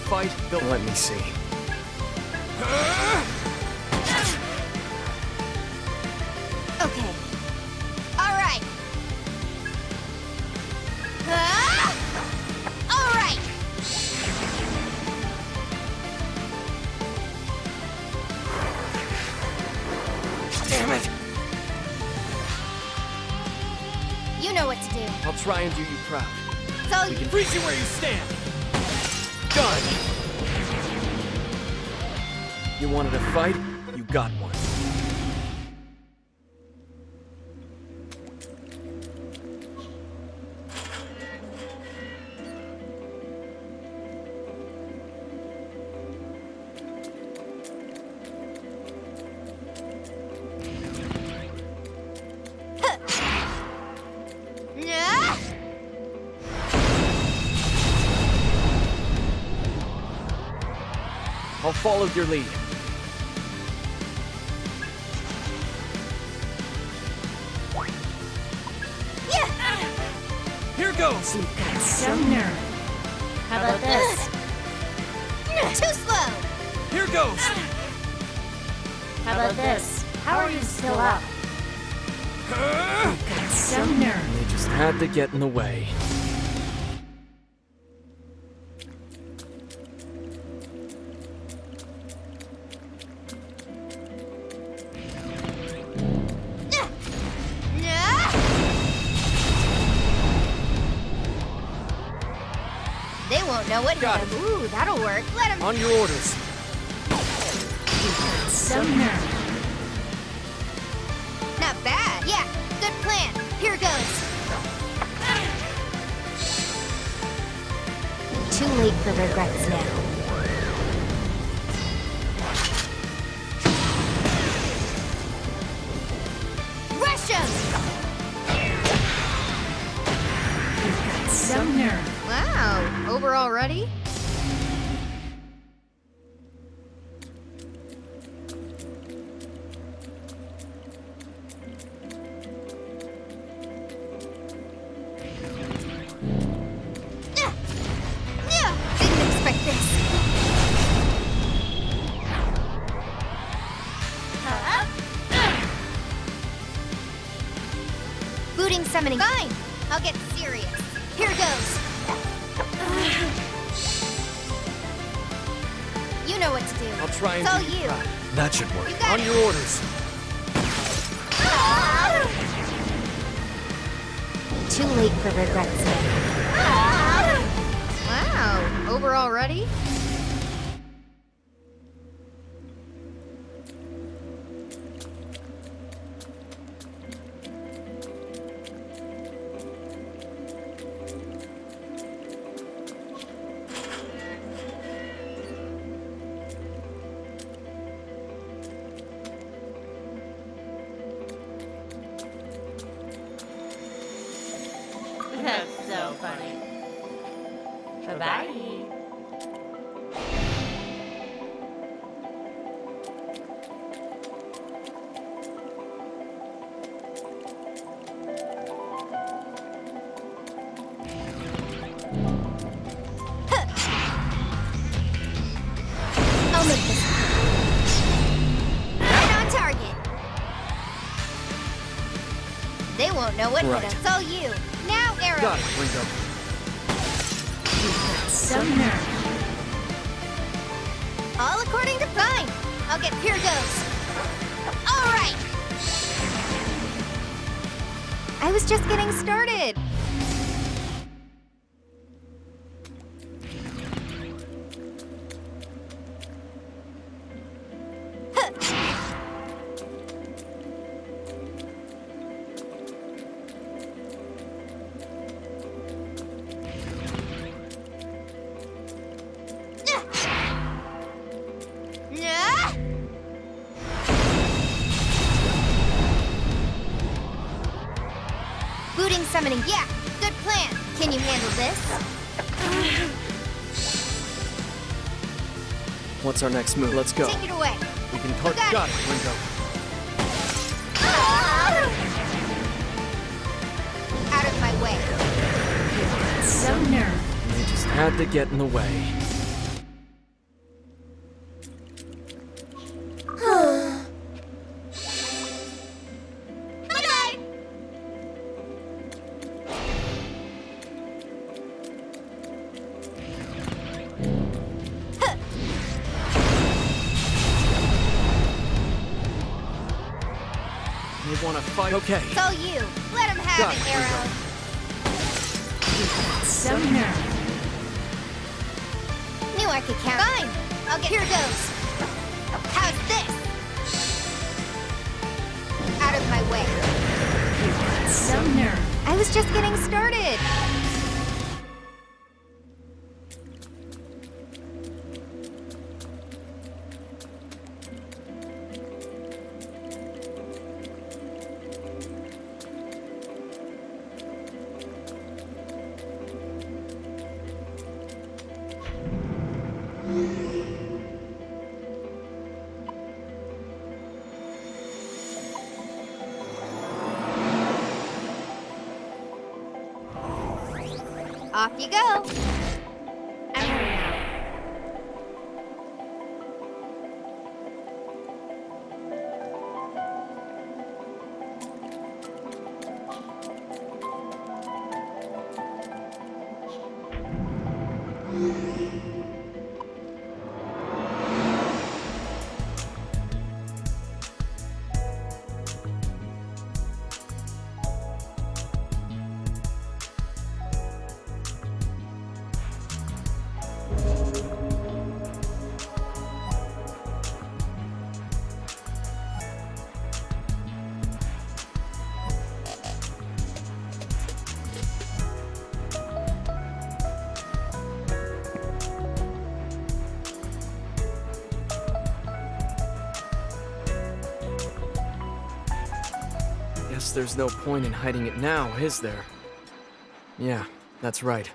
Fight? Don't let me see. Okay. All right. All right. Damn it! You know what to do. I'll try and do you proud. So We can freeze you where you stand. Done! You wanted a fight? You got one. I'll follow your lead. Here goes! You've got some nerve. How about this? Too slow. Here goes! How about this? How are you still up? You've got some nerve. They just had to get in the way. They won't know what Got hit it. him. Ooh, that'll work. Let him. On your orders. You've got some nerve. Not bad. Yeah, good plan. Here goes. Too late for regrets now. Rush him! You've got some nerve. Wow, over already? Didn't expect this. Booting summoning. Fine, I'll get serious. Here goes. You know what to do. I'll try and It's all do you. proud. That should work. You got On it. your orders. Too late for regrets now. Wow, over already? Bye-bye. I'll make this right on target. They won't know what hit Right. us. It's all you. Now, arrow. Got it, Ringo. Some nerve. All according to fine. I'll get here goes. All right. I was just getting started. Booting summoning, yeah, good plan. Can you handle this? What's our next move? Let's go. Take it away. We can target. Got Got it. it, Ringo. Out of my way. Some nerve. They just had to get in the way. Bye-bye. They want to fight. Okay. It's all you. Let him have Got it, it, Arrow. Some nerve. Knew I could count. Fine. I'll get here goes. How's this? Out of my way. Some nerve. I was just getting started. Off you go. I'm hurrying out. Guess there's no point in hiding it now, is there? Yeah, that's right.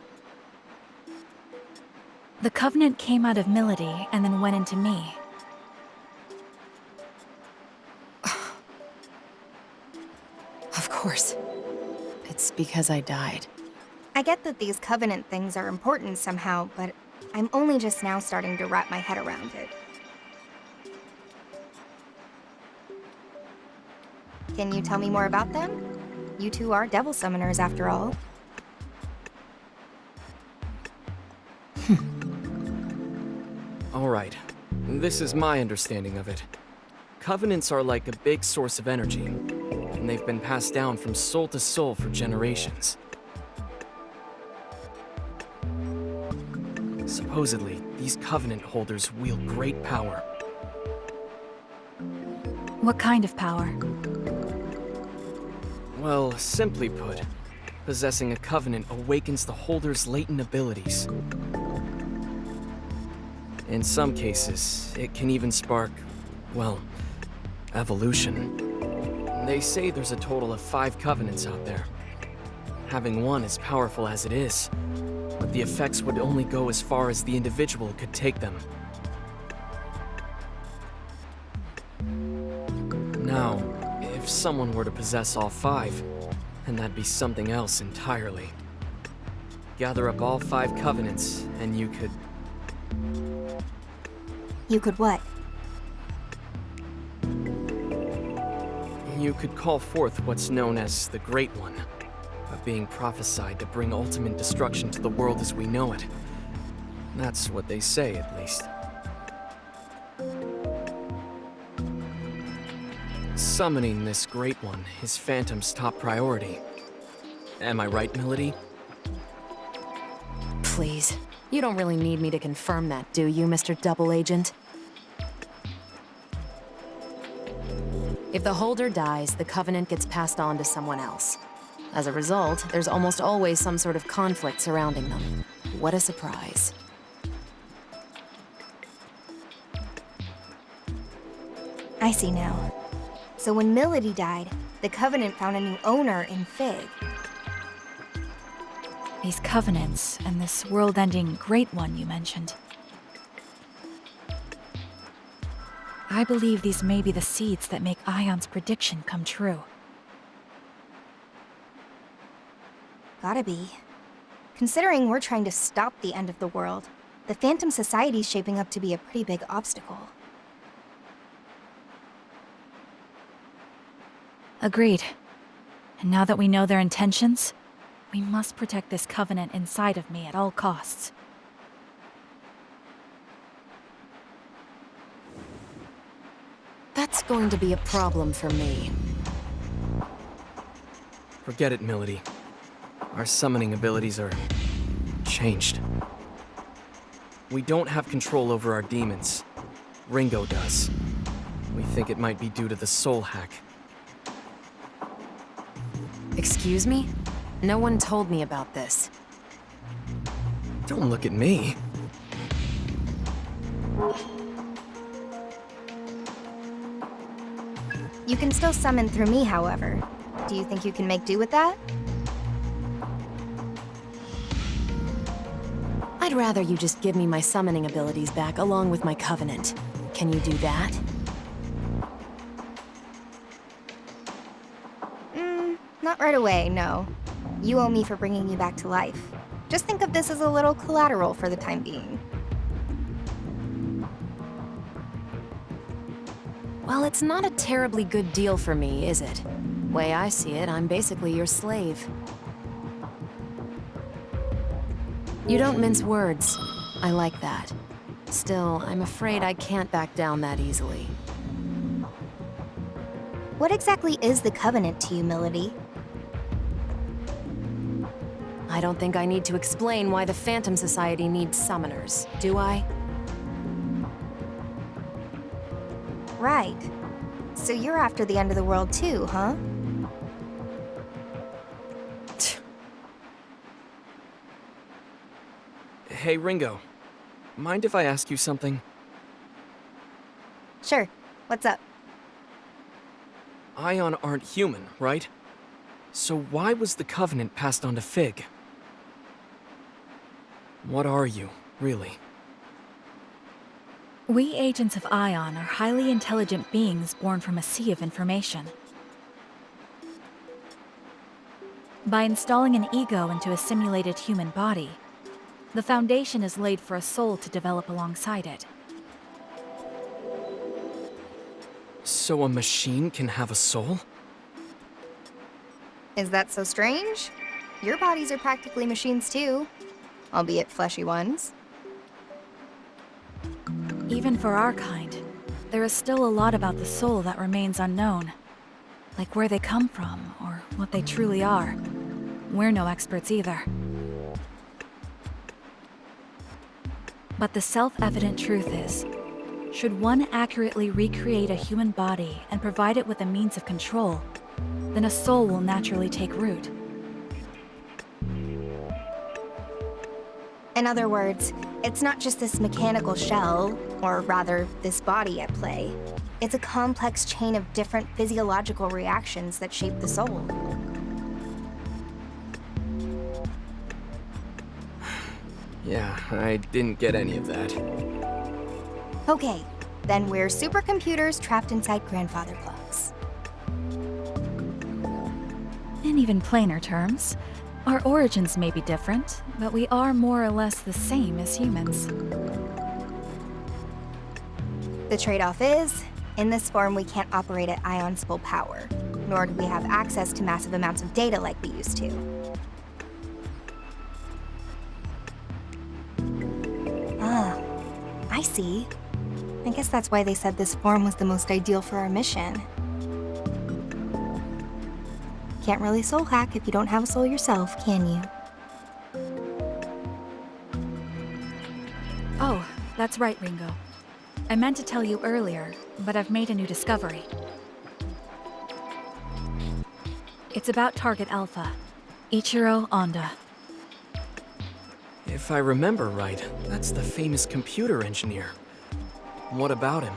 The Covenant came out of Milady and then went into me. Of course. It's because I died. I get that these Covenant things are important somehow, but I'm only just now starting to wrap my head around it. Can you tell me more about them? You two are devil summoners after all. All right. This is my understanding of it. Covenants are like a big source of energy, and they've been passed down from soul to soul for generations. Supposedly, these Covenant holders wield great power. What kind of power? Well, simply put, possessing a Covenant awakens the holder's latent abilities. In some cases, it can even spark, well, evolution. They say there's a total of 5 Covenants out there. Having one as powerful as it is, but the effects would only go as far as the individual could take them. Now, if someone were to possess all 5, then that'd be something else entirely. Gather up all 5 covenants, and you could... You could what? You could call forth what's known as the Great One, a being prophesied to bring ultimate destruction to the world as we know it. That's what they say, at least. Summoning this Great One is Phantom's top priority. Am I right, Milady? Please. You don't really need me to confirm that, do you, Mr. Double Agent? If the holder dies, the Covenant gets passed on to someone else. As a result, there's almost always some sort of conflict surrounding them. What a surprise. I see now. So when Milady died, the Covenant found a new owner in Fig. These covenants and this world-ending Great One you mentioned. I believe these may be the seeds that make Ion's prediction come true. Gotta be. Considering we're trying to stop the end of the world, the Phantom Society's shaping up to be a pretty big obstacle. Agreed. And now that we know their intentions, we must protect this covenant inside of me at all costs. That's going to be a problem for me. Forget it, Milady. Our summoning abilities are... changed. We don't have control over our demons. Ringo does. We think it might be due to the soul hack. Excuse me? No one told me about this. Don't look at me. You can still summon through me, however. Do you think you can make do with that? I'd rather you just give me my summoning abilities back along with my Covenant. Can you do that? Not right away, no. You owe me for bringing you back to life. Just think of this as a little collateral for the time being. Well, it's not a terribly good deal for me, is it? Way I see it, I'm basically your slave. You don't mince words. I like that. Still, I'm afraid I can't back down that easily. What exactly is the Covenant to you, Milady? I don't think I need to explain why the Phantom Society needs summoners, do I? Right. So you're after the end of the world too, huh? Hey, Ringo. Mind if I ask you something? Sure. What's up? Ion aren't human, right? So why was the Covenant passed on to Fig? What are you, really? We agents of Ion are highly intelligent beings born from a sea of information. By installing an ego into a simulated human body, the foundation is laid for a soul to develop alongside it. So a machine can have a soul? Is that so strange? Your bodies are practically machines too, albeit fleshy ones. Even for our kind, there is still a lot about the soul that remains unknown. Like where they come from, or what they truly are. We're no experts either. But the self-evident truth is, should one accurately recreate a human body and provide it with a means of control, then a soul will naturally take root. In other words, it's not just this mechanical shell, or rather, this body at play. It's a complex chain of different physiological reactions that shape the soul. Yeah, I didn't get any of that. Okay, then we're supercomputers trapped inside grandfather clocks. In even plainer terms, our origins may be different, but we are more or less the same as humans. The trade-off is, in this form we can't operate at Ion's full power, nor do we have access to massive amounts of data like we used to. Ah, I see. I guess that's why they said this form was the most ideal for our mission. Can't really soul hack if you don't have a soul yourself, can you? Oh, that's right, Ringo. I meant to tell you earlier, but I've made a new discovery. It's about Target Alpha, Ichiro Honda. If I remember right, that's the famous computer engineer. What about him?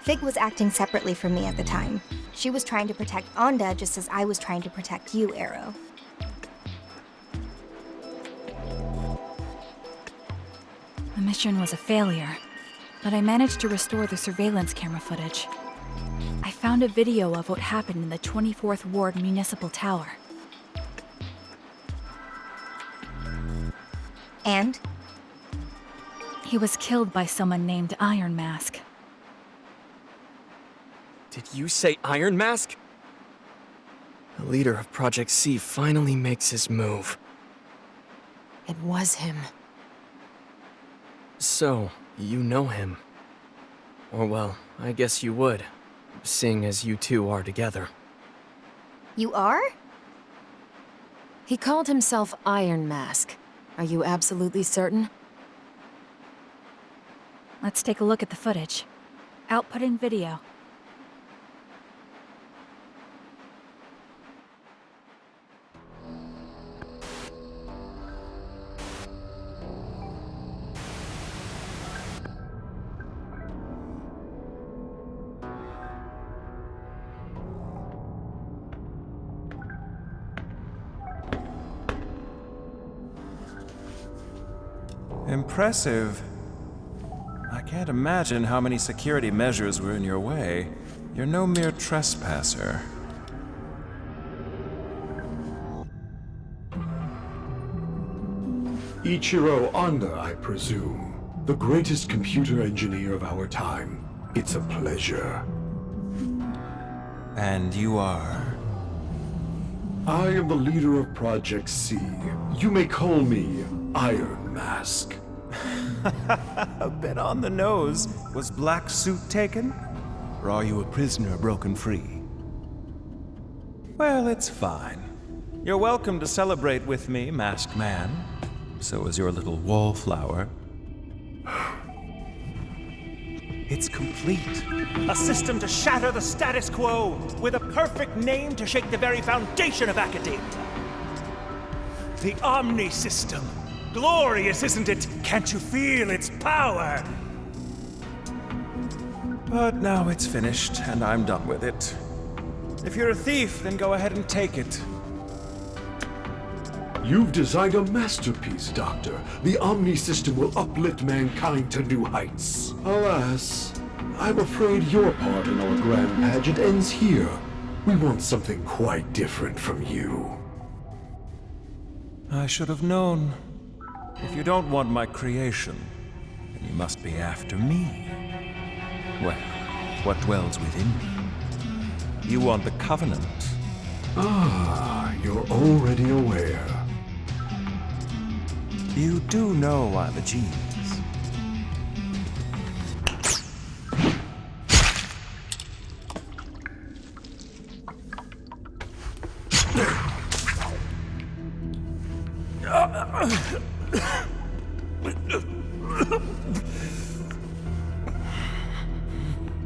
Fig was acting separately from me at the time. She was trying to protect Onda just as I was trying to protect you, Arrow. The mission was a failure, but I managed to restore the surveillance camera footage. I found a video of what happened in the 24th Ward Municipal Tower. And? He was killed by someone named Iron Mask. Did you say Iron Mask? The leader of Project C finally makes his move. It was him. So, you know him. Or well, I guess you would, seeing as you two are together. You are? He called himself Iron Mask. Are you absolutely certain? Let's take a look at the footage. Outputting video. Impressive. I can't imagine how many security measures were in your way. You're no mere trespasser. Ichiro Honda, I presume. The greatest computer engineer of our time. It's a pleasure. And you are? I am the leader of Project C. You may call me Iron Mask. A bit on the nose. Was Black Suit taken? Or are you a prisoner broken free? Well, it's fine. You're welcome to celebrate with me, Masked Man. So is your little wallflower. It's complete. A system to shatter the status quo, with a perfect name to shake the very foundation of academia. The Omni System. Glorious, isn't it? Can't you feel its power? But now it's finished, and I'm done with it. If you're a thief, then go ahead and take it. You've designed a masterpiece, Doctor. The Omni System will uplift mankind to new heights. Alas, I'm afraid your part in our grand pageant ends here. We want something quite different from you. I should have known. If you don't want my creation, then you must be after me. Well, what dwells within me? You want the Covenant. Ah, you're already aware. You do know I'm a genius.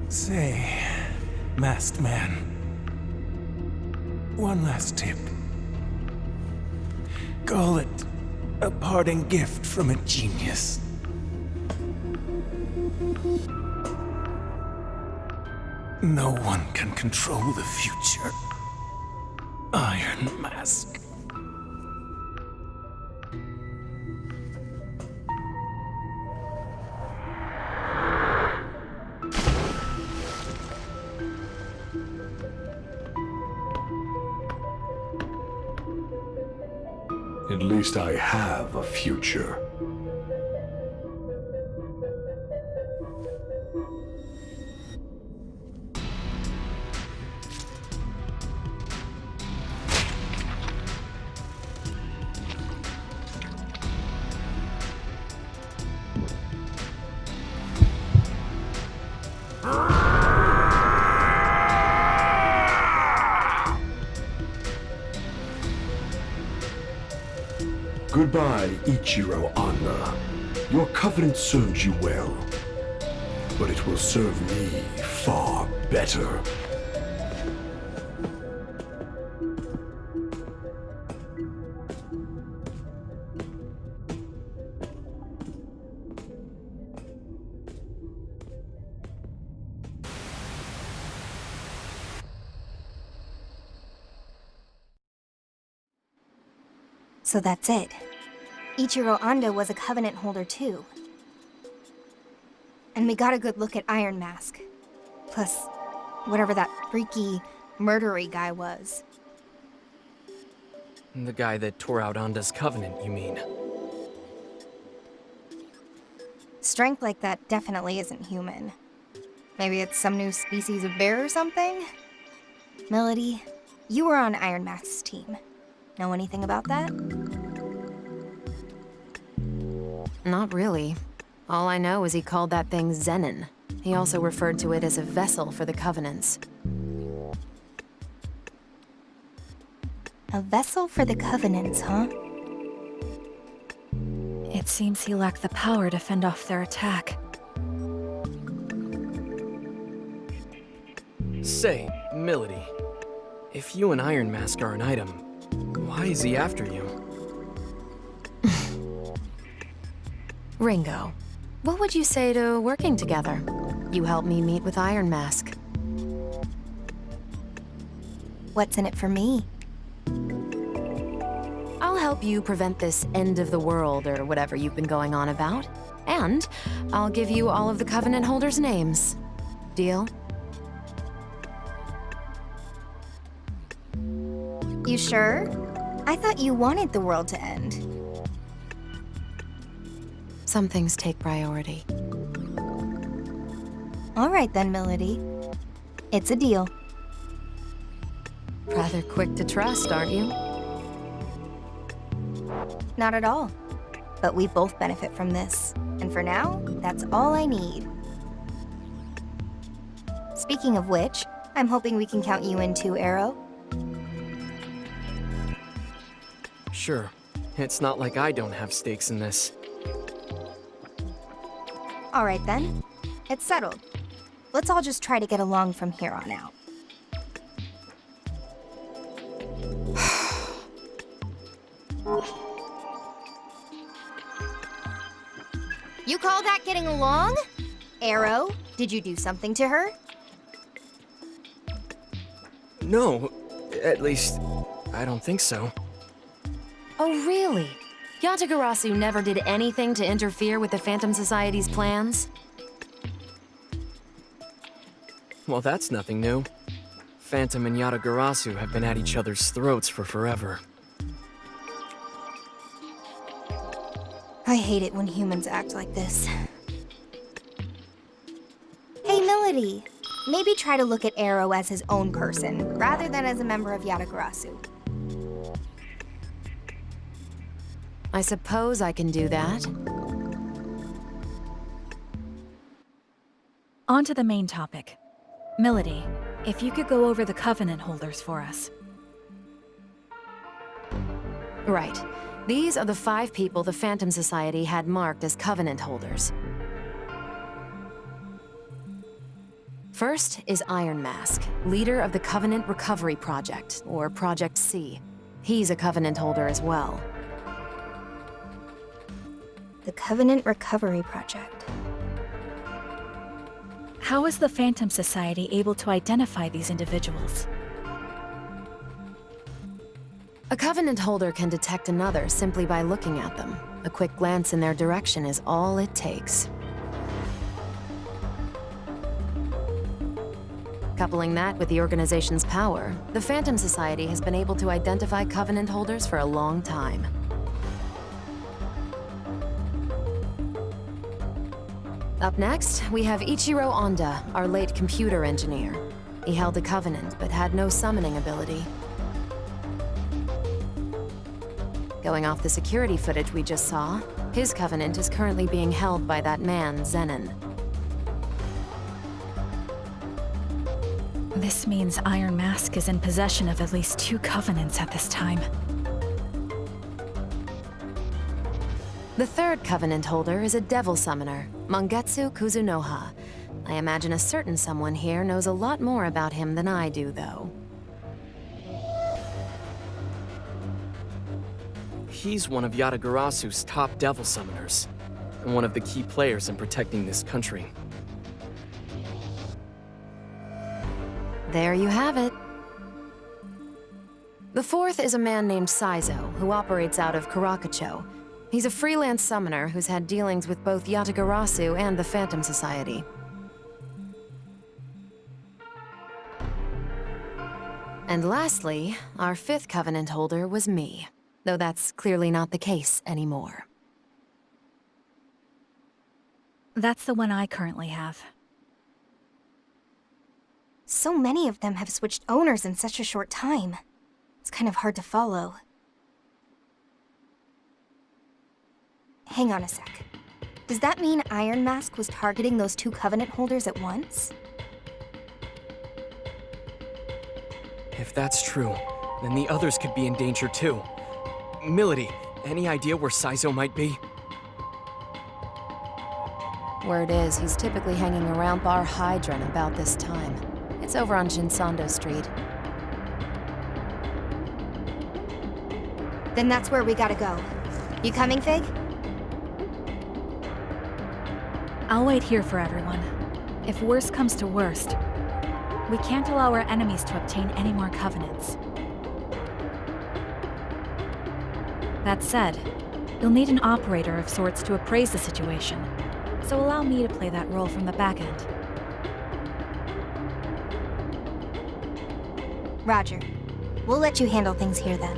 Say, Masked Man, one last tip. Call it a parting gift from a genius. No one can control the future. Iron Mask. At least I have a future. Goodbye, Ichiro Anda. Your covenant served you well, but it will serve me far better. So that's it. Ichiro Anda was a Covenant holder too. And we got a good look at Iron Mask. Plus, whatever that freaky, murdery guy was. The guy that tore out Anda's covenant, you mean? Strength like that definitely isn't human. Maybe it's some new species of bear or something? Melody, you were on Iron Mask's team. Know anything about that? Not really. All I know is he called that thing Zenin. He also referred to it as a vessel for the Covenants. A vessel for the Covenants, huh? It seems he lacked the power to fend off their attack. Say, Melody, if you and Iron Mask are an item, why is he after you? Ringo, what would you say to working together? You help me meet with Iron Mask. What's in it for me? I'll help you prevent this end of the world or whatever you've been going on about. And I'll give you all of the Covenant holders' names. Deal? You sure? I thought you wanted the world to end. Some things take priority. All right then, Melody. It's a deal. Rather quick to trust, aren't you? Not at all. But we both benefit from this. And for now, that's all I need. Speaking of which, I'm hoping we can count you in too, Arrow. Sure. It's not like I don't have stakes in this. All right then. It's settled. Let's all just try to get along from here on out. You call that getting along? Arrow, did you do something to her? No, at least, I don't think so. Oh, really? Yatagarasu never did anything to interfere with the Phantom Society's plans? Well, that's nothing new. Phantom and Yatagarasu have been at each other's throats for forever. I hate it when humans act like this. Hey, Melody. Maybe try to look at Arrow as his own person, rather than as a member of Yatagarasu. I suppose I can do that. On to the main topic. Melody, if you could go over the Covenant holders for us. Right. These are the 5 people the Phantom Society had marked as Covenant holders. First is Iron Mask, leader of the Covenant Recovery Project, or Project C. He's a Covenant holder as well. The Covenant Recovery Project. How is the Phantom Society able to identify these individuals? A Covenant holder can detect another simply by looking at them. A quick glance in their direction is all it takes. Coupling that with the organization's power, the Phantom Society has been able to identify Covenant holders for a long time. Up next, we have Ichiro Onda, our late computer engineer. He held a covenant, but had no summoning ability. Going off the security footage we just saw, his covenant is currently being held by that man, Zenon. This means Iron Mask is in possession of at least 2 covenants at this time. The third covenant holder is a devil summoner, Mangetsu Kuzunoha. I imagine a certain someone here knows a lot more about him than I do, though. He's one of Yatagarasu's top devil summoners, and one of the key players in protecting this country. There you have it. The fourth is a man named Saizo, who operates out of Karakacho. He's a freelance summoner who's had dealings with both Yatagarasu and the Phantom Society. And lastly, our fifth covenant holder was me, though that's clearly not the case anymore. That's the one I currently have. So many of them have switched owners in such a short time. It's kind of hard to follow. Hang on a sec. Does that mean Iron Mask was targeting those 2 Covenant holders at once? If that's true, then the others could be in danger too. Milady, any idea where Saizo might be? Word is, he's typically hanging around Bar Hydron about this time. It's over on Shinsando Street. Then that's where we gotta go. You coming, Fig? I'll wait here for everyone. If worst comes to worst, we can't allow our enemies to obtain any more covenants. That said, you'll need an operator of sorts to appraise the situation, so allow me to play that role from the back end. Roger. We'll let you handle things here then.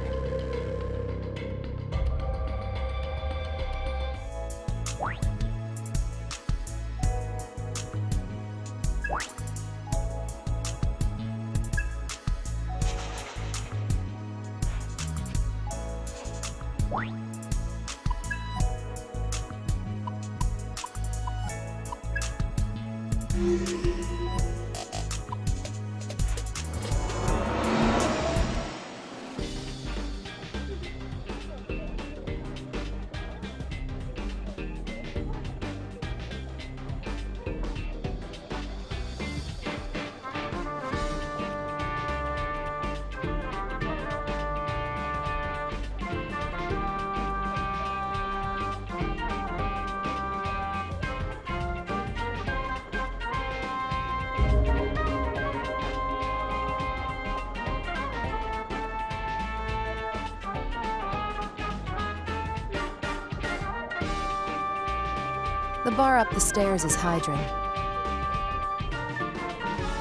The bar up the stairs is Hydron.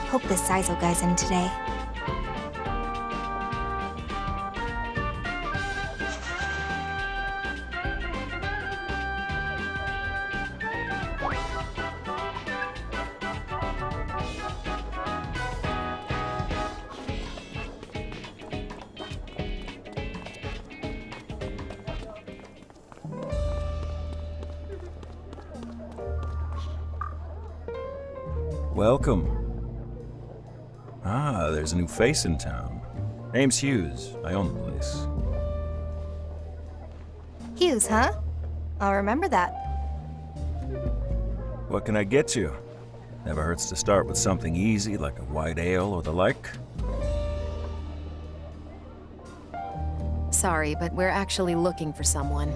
Hope this Saizo guy's in today. Welcome. Ah, there's a new face in town. Name's Hughes. I own the place. Hughes, huh? I'll remember that. What can I get you? Never hurts to start with something easy like a white ale or the like. Sorry, but we're actually looking for someone.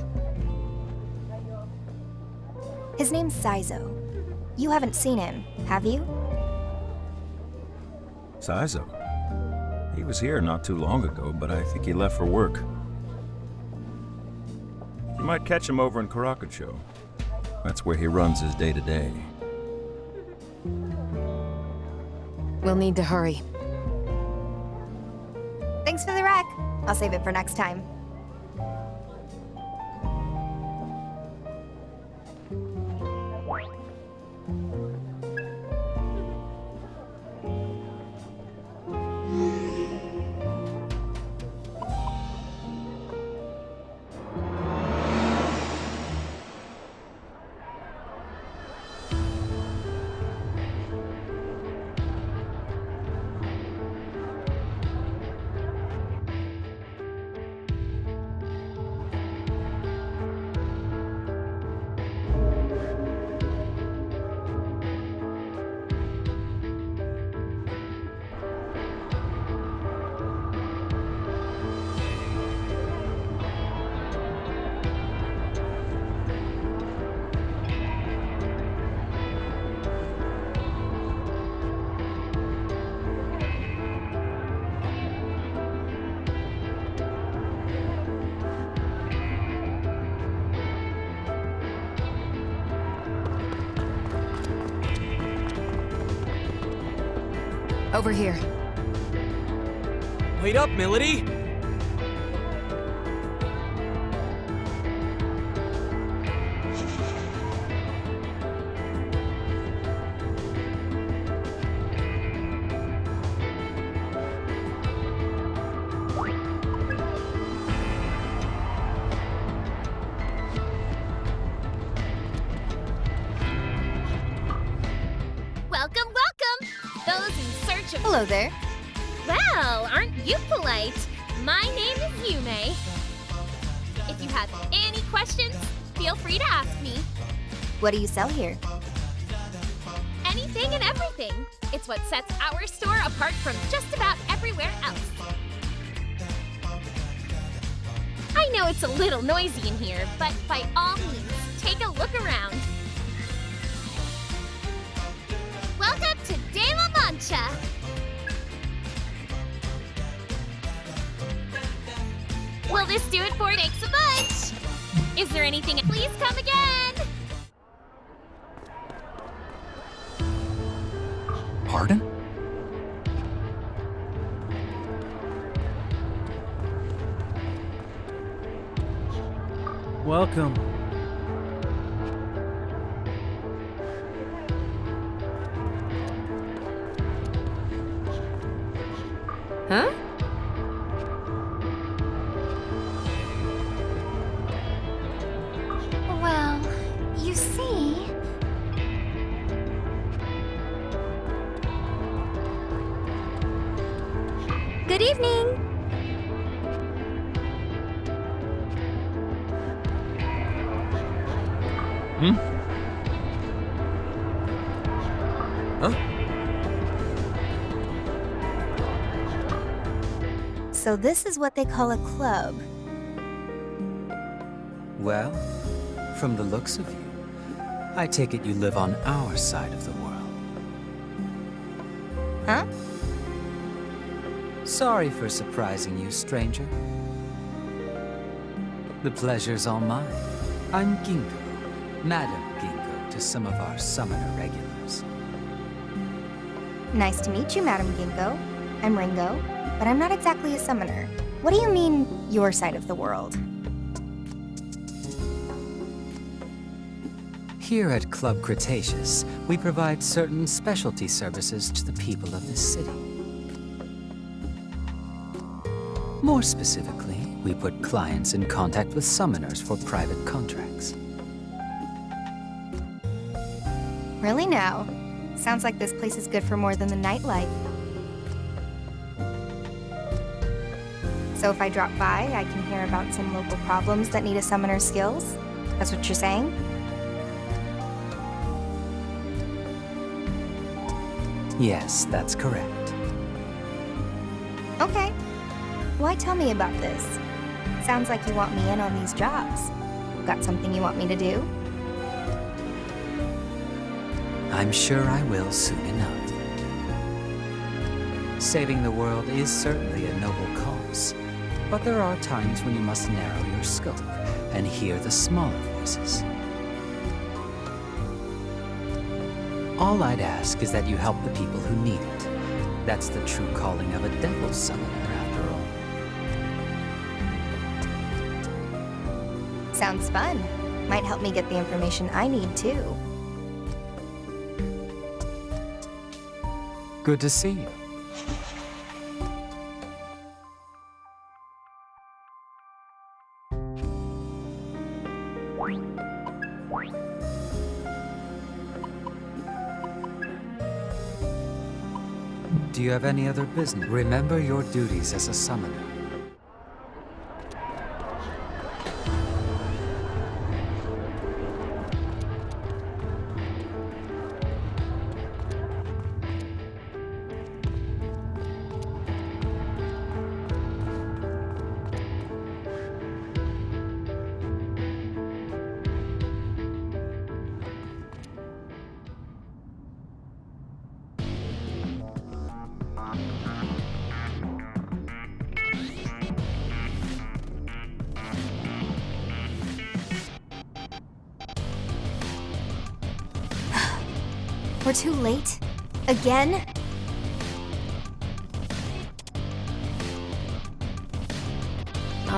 His name's Saizo. You haven't seen him, have you? Saizo. He was here not too long ago, but I think he left for work. You might catch him over in Karakacho. That's where he runs his day-to-day. We'll need to hurry. Thanks for the rec. I'll save it for next time. Over here. Wait up, Melody! Welcome, welcome! Those in search of. Hello there. Well, aren't you polite? My name is Yume. If you have any questions, feel free to ask me. What do you sell here? Anything and everything. It's what sets our store apart from just about everywhere else. I know it's a little noisy in here, but by all means, take a look around. Welcome to De La Mancha. Will this do it for Thanks a bunch? Is there anything? Please come again. Pardon? Welcome. Huh? Well, you see... Good evening. Huh? So this is what they call a club. Well, from the looks of you, I take it you live on our side of the world. Huh? Sorry for surprising you, stranger. The pleasure's all mine. I'm Ginkgo, Madam Ginkgo to some of our summoner regulars. Nice to meet you, Madam Ginkgo. I'm Ringo, but I'm not exactly a summoner. What do you mean, your side of the world? Here at Club Cretaceous, we provide certain specialty services to the people of this city. More specifically, we put clients in contact with summoners for private contracts. Really now? Sounds like this place is good for more than the nightlife. So if I drop by, I can hear about some local problems that need a summoner's skills? That's what you're saying? Yes, that's correct. Okay. Why tell me about this? Sounds like you want me in on these jobs. Got something you want me to do? I'm sure I will soon enough. Saving the world is certainly a noble cause, but there are times when you must narrow your scope and hear the smaller voices. All I'd ask is that you help the people who need it. That's the true calling of a devil summoner, after all. Sounds fun. Might help me get the information I need, too. Good to see you. Do you have any other business? Remember your duties as a summoner. We're too late? Again?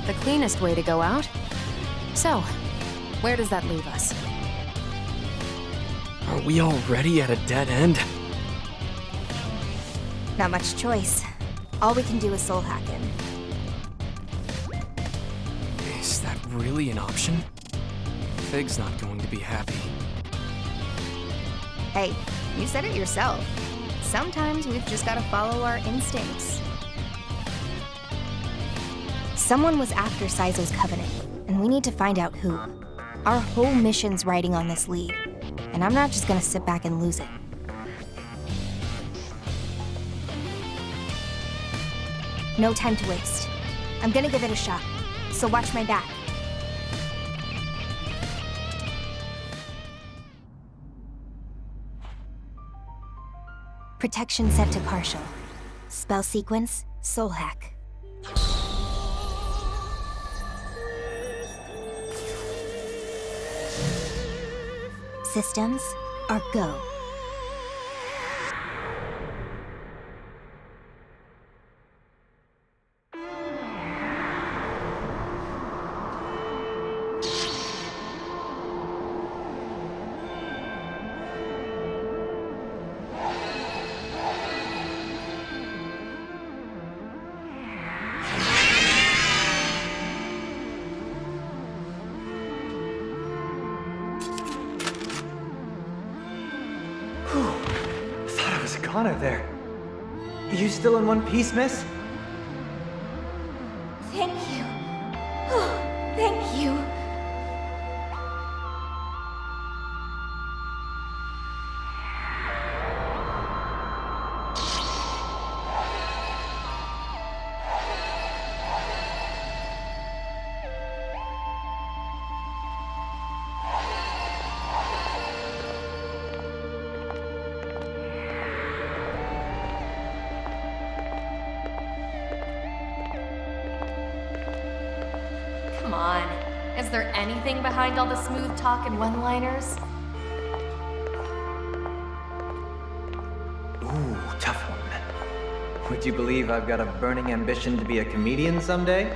not the cleanest way to go out. So, where does that leave us? Are we already at a dead end? Not much choice. All we can do is soul hack him. Is that really an option? Fig's not going to be happy. Hey, you said it yourself. Sometimes we've just gotta follow our instincts. Someone was after Saizo's Covenant, and we need to find out who. Our whole mission's riding on this lead, and I'm not just gonna sit back and lose it. No time to waste. I'm gonna give it a shot, so watch my back. Protection set to partial. Spell sequence, soul hack. Systems are go. Thought I was a goner there. You still in one piece, miss? Thank you. Oh, thank you. Come on. Is there anything behind all the smooth talk and one-liners? Ooh, tough one. Would you believe I've got a burning ambition to be a comedian someday?